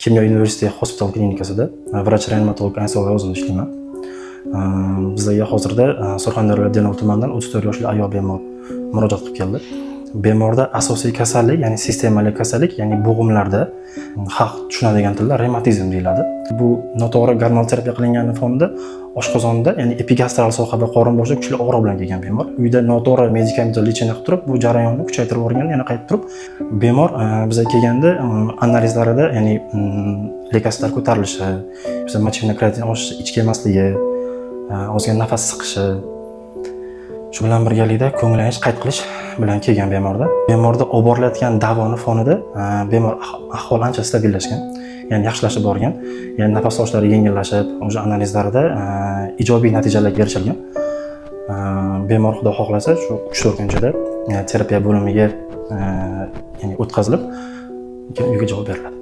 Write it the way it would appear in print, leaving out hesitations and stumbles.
Kimyo universiteti hospital klinikasida vrach-reanimatolog ansambli o'zim ishlayman. Bizga hozirda Surxondaryo Denov tumanidan 34 yoshli ayol bemor murojaat qilib keldi. Bemorda asosiy kasallik, ya'ni sistemali kasallik, ya'ni bo'g'imlarda xalq tushunadigan tilda revmatizm deyiladi. Bu noto'g'ri gormonal terapiya qilingan fonda oshqozonda, ya'ni epigastral sohada qorin bo'shliq kuchli og'riq bilan kelgan bemor. Uyda noto'g'ri medikamental lecheniya qilib turib, bu jarayonni kuchaytirib o'rgan, yana qaytib turib, bemor bizga kelganda analizlarida, ya'ni leykositlar ko'tarilishi, bizda mochilniy kreatin oshishi, ichki emasligi, ozgina nafas siqishi, shu bilan birgalikda ko'nglanish, qayt qilish bilan kelgan bemorda. Bemorda olib borilayotgan davoni fonida bemor ahvoli ancha stabillashgan, ya'ni yaxshilashib borgan, ya'ni nafas olishlari yengillashib, o'sha analizlarida ijobiy natijalarga erishilgan. Bemor xudo xohlasa shu 3-4 kun ichida terapiya bo'limiga ya'ni o'tkazilib, uyga javob beriladi.